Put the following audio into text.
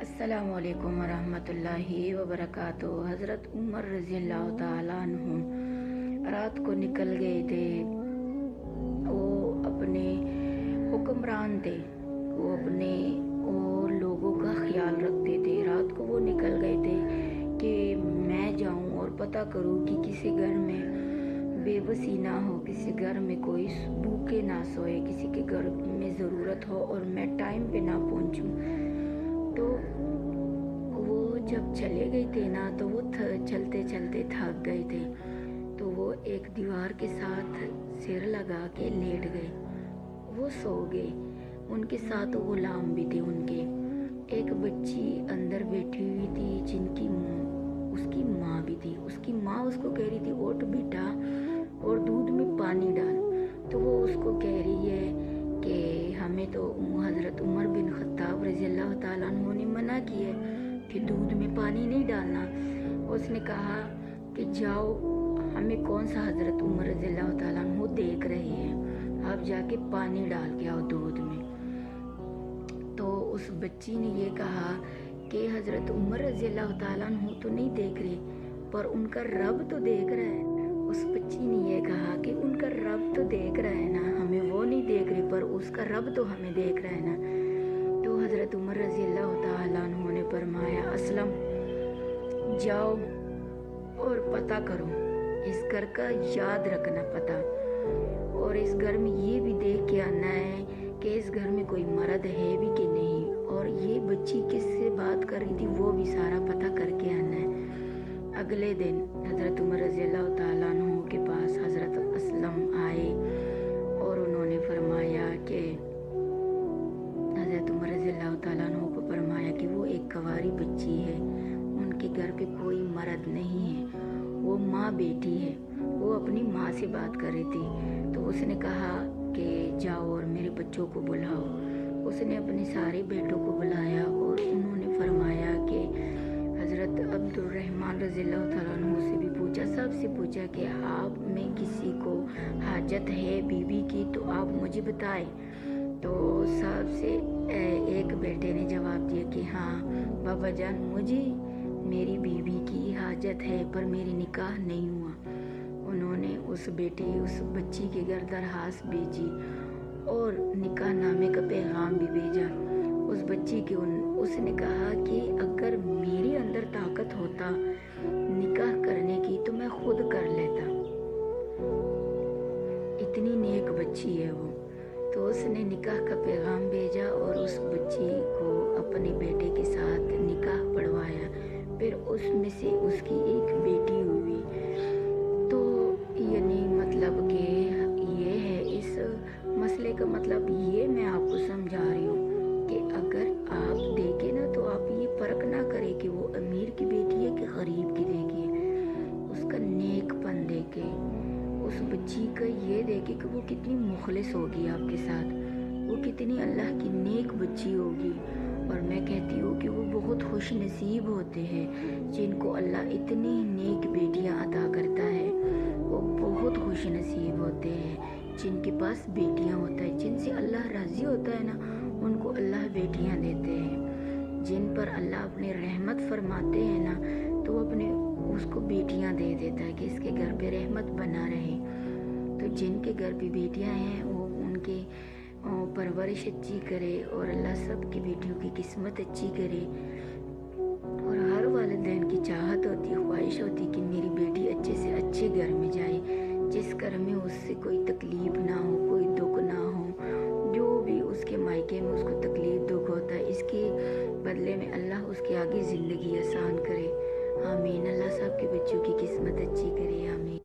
السلام علیکم ورحمۃ اللہ وبرکاتہ۔ حضرت عمر رضی اللہ تعالیٰ عنہ رات کو نکل گئے تھے۔ وہ اپنے حکمران تھے، وہ اپنے اور لوگوں کا خیال رکھتے تھے۔ رات کو وہ نکل گئے تھے کہ میں جاؤں اور پتہ کروں کہ کسی گھر میں بے بسی نہ ہو، کسی گھر میں کوئی بھوکے نہ سوئے، کسی کے گھر میں ضرورت ہو اور میں ٹائم پہ نہ پہنچوں۔ تو وہ جب چلے گئے تھے نا تو وہ چلتے چلتے تھک گئے تھے، تو وہ ایک دیوار کے ساتھ سر لگا کے لیٹ گئے، وہ سو گئے۔ ان کے ساتھ غلام بھی تھے ان کے۔ ایک بچی اندر بیٹھی ہوئی تھی جن کی اس کی ماں بھی تھی۔ اس کی ماں اس کو کہہ رہی تھی اٹھ بیٹا اور دودھ میں پانی ڈال، تو وہ اس کو کہہ رہی ہے کہ ہمیں تو حضرت عمر بن خطاب رضی اللہ تعالیٰ عنہ نے منع کی ہے کہ دودھ میں پانی نہیں ڈالنا۔ اس نے کہا کہ جاؤ، ہمیں کون سا حضرت عمر رضی اللہ تعالیٰ عنہ دیکھ رہے ہیں، آپ جا کے پانی ڈال کے آؤ دودھ میں۔ تو اس بچی نے یہ کہا کہ حضرت عمر رضی اللہ تعالیٰ عنہ تو نہیں دیکھ رہے، پر ان کا رب تو دیکھ رہا ہے۔ اس بچی نے یہ کہا کہ ان کا رب تو دیکھ رہا ہے نا، ہمیں وہ نہیں دیکھ رہے پر اس کا رب تو ہمیں دیکھ رہا ہے نا۔ تو حضرت عمر رضی اللہ تعالیٰ عنہ نے فرمایا اسلم، جاؤ اور پتہ کرو، اس گھر کا یاد رکھنا پتہ، اور اس گھر میں یہ بھی دیکھ کے آنا ہے کہ اس گھر میں کوئی مرد ہے بھی کہ نہیں، اور یہ بچی کس سے بات کر رہی تھی وہ بھی سارا پتہ کر کے آنا ہے۔ اگلے دن حضرت عمر رضی اللہ تعالیٰ عنہ کے پاس حضرت اسلم آئے اور انہوں نے فرمایا کہ حضرت عمر رضی اللہ تعالیٰ عنہ کو فرمایا کہ وہ ایک کنواری بچی ہے، ان کے گھر پہ کوئی مرد نہیں ہے، وہ ماں بیٹی ہے، وہ اپنی ماں سے بات کر رہی تھی۔ تو اس نے کہا کہ جاؤ اور میرے بچوں کو بلاؤ۔ اس نے اپنے سارے بیٹوں کو بلایا اور انہوں نے فرمایا کہ حضرت عبد الرحمن رضی اللہ تعالیٰ عنہ سے بھی پوچھا، سب سے پوچھا کہ آپ میں کسی کو حاجت ہے بیوی کی تو آپ مجھے بتائیں۔ تو سب سے ایک بیٹے نے جواب دیا کہ ہاں بابا جان، مجھے میری بیوی کی حاجت ہے پر میری نکاح نہیں ہوا۔ انہوں نے اس بچی کے گھر درخواست بھیجی اور نکاح نامے کا پیغام بھی بھیجا۔ اس بچی کے اس نے کہا کہ اگر میرے اندر طاقت ہوتا نکاح کرنے کی تو میں خود کر لیتا، اتنی نیک بچی ہے وہ۔ تو اس نے نکاح کا پیغام بھیجا اور اس بچی کو اپنے بیٹے کے ساتھ نکاح پڑھوایا، پھر اس میں سے اس کی ایک بیٹی ہوئی۔ تو یعنی مطلب کہ یہ ہے اس مسئلے کا مطلب یہ میں آپ کو سمجھا رہی ہوں کہ اگر آپ دیکھیں نا تو آپ یہ فرق نہ کریں کہ وہ امیر کی بیٹی ہے کہ غریب کی دیکھیے، اس کا نیک پن دیکھے، اس بچی کا یہ دیکھے کہ وہ کتنی مخلص ہوگی آپ کے ساتھ، وہ کتنی اللہ کی نیک بچی ہوگی۔ اور میں کہتی ہوں کہ وہ بہت خوش نصیب ہوتے ہیں جن کو اللہ اتنی نیک بیٹیاں عطا کرتا ہے، وہ بہت خوش نصیب ہوتے ہیں جن کے پاس بیٹیاں ہوتا ہے، جن سے اللہ راضی ہوتا ہے نا ان کو اللہ بیٹیاں دیتے ہیں، جن پر اللہ اپنے رحمت فرماتے ہیں نا تو وہ اپنے اس کو بیٹیاں دے دیتا ہے کہ اس کے گھر پہ رحمت بنا رہے۔ تو جن کے گھر پہ بیٹیاں ہیں وہ ان کے پرورش اچھی کرے اور اللہ سب کی بیٹیوں کی قسمت اچھی کرے۔ اور ہر والدین کی چاہت ہوتی، خواہش ہوتی کہ میری بیٹی اچھے سے اچھے گھر میں جائے، جس گھر میں اس سے کوئی تکلیف نہ ہو، کوئی دکھ نہ ہو، جو بھی اس کے مائکے میں اس کو تکلیف دکھ ہوتا ہے اس کے بدلے میں اللہ اس کے آگے زندگی آسان کرے۔ آمین۔ اللہ سب کے بچوں کی قسمت اچھی کرے، آمین۔